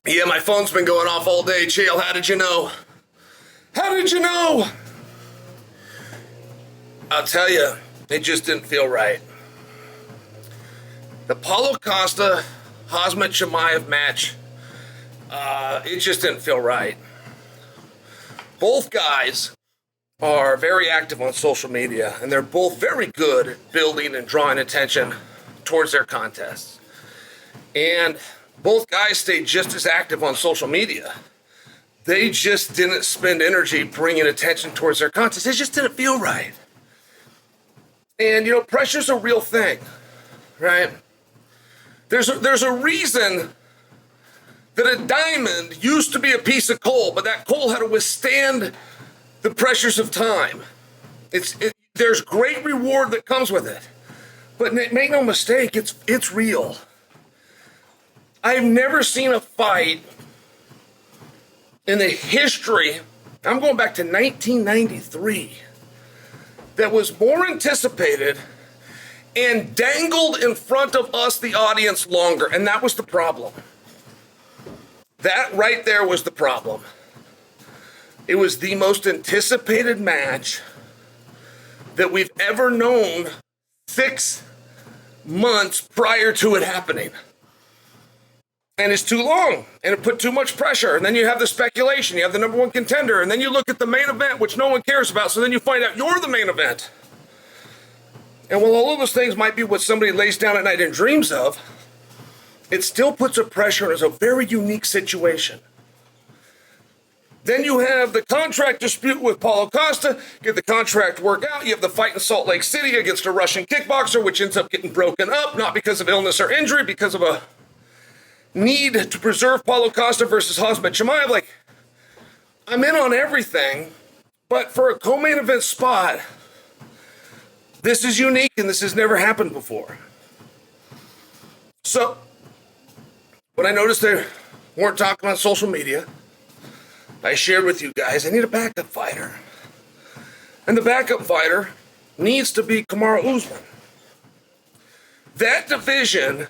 Yeah, my phone's been going off all day. Chael, how did you know? How did you know? I'll tell you, it just didn't feel right. The Paulo Costa, Khamzat Chimaev match, it just didn't feel right. Both guys are very active on social media, and they're both very good at building and drawing attention towards their contests. And both guys stayed just as active on social media. They just didn't spend energy bringing attention towards their contests. It just didn't feel right. And, pressure's a real thing, right? There's a reason that a diamond used to be a piece of coal, but that coal had to withstand the pressures of time. There's great reward that comes with it. But make no mistake, it's real. I've never seen a fight in the history, I'm going back to 1993, that was more anticipated and dangled in front of us, the audience, longer. And that was the problem. That right there was the problem. It was the most anticipated match that we've ever known 6 months prior to it happening. And it's too long, and it put too much pressure. And then you have the speculation, you have the number one contender, and then you look at the main event, which no one cares about, so then you find out you're the main event. And while all of those things might be what somebody lays down at night and dreams of, it still puts a pressure, and it's a very unique situation. Then you have the contract dispute with Paulo Costa, get the contract work out. You have the fight in Salt Lake City against a Russian kickboxer, which ends up getting broken up, not because of illness or injury, because of a need to preserve Paulo Costa versus Khamzat Chimaev. I'm in on everything, but for a co-main event spot, this is unique and this has never happened before. So, when I noticed they weren't talking on social media, I shared with you guys, I need a backup fighter. And the backup fighter needs to be Kamaru Usman. That division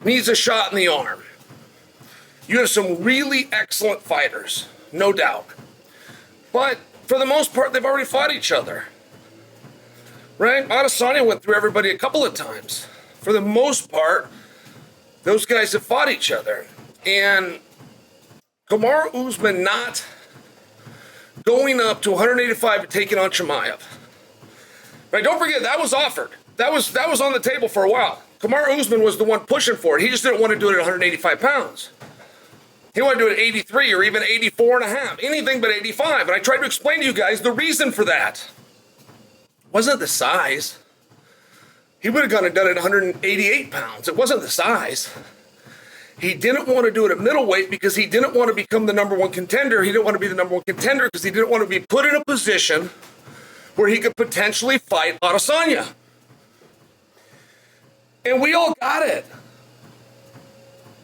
needs a shot in the arm. You have some really excellent fighters, no doubt. But for the most part, they've already fought each other. Right? Adesanya went through everybody a couple of times. For the most part, those guys have fought each other. And Kamaru Usman not going up to 185 and taking on Chimaev. Right? Don't forget, that was offered. That was on the table for a while. Kamaru Usman was the one pushing for it. He just didn't want to do it at 185 pounds. He wanted to do it at 83 or even 84 and a half. Anything but 85. And I tried to explain to you guys the reason for that. It wasn't the size. He would have gone and done it at 188 pounds. It wasn't the size. He didn't want to do it at middleweight because he didn't want to become the number one contender. He didn't want to be the number one contender because he didn't want to be put in a position where he could potentially fight Adesanya. And we all got it.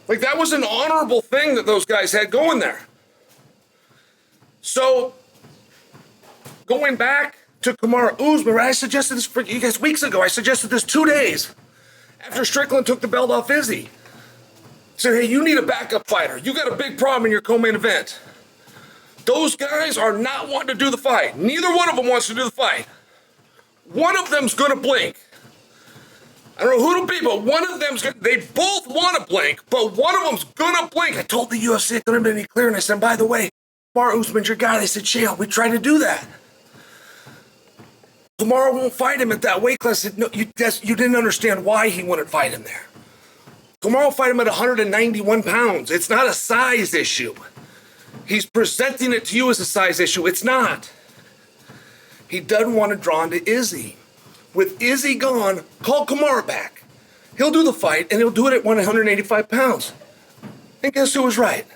That was an honorable thing that those guys had going there. So, going back to Kamaru Usman, I suggested this for you guys weeks ago. I suggested this 2 days after Strickland took the belt off Izzy. I said, hey, you need a backup fighter. You got a big problem in your co-main event. Those guys are not wanting to do the fight. Neither one of them wants to do the fight. One of them's going to blink. I don't know who it'll be, but one of them's going to, they both want to blink, but one of them's going to blink. I told the UFC it couldn't have been any clearer, and I said, by the way, Kamaru Usman's your guy. They said, Chael, we tried to do that. Kamaru won't fight him at that weight class. I said, no, you didn't understand why he wouldn't fight him there. Kamaru will fight him at 191 pounds. It's not a size issue. He's presenting it to you as a size issue. It's not. He doesn't want to draw into Izzy. With Izzy gone, call Kamaru back. He'll do the fight, and he'll do it at 185 pounds. And guess who was right?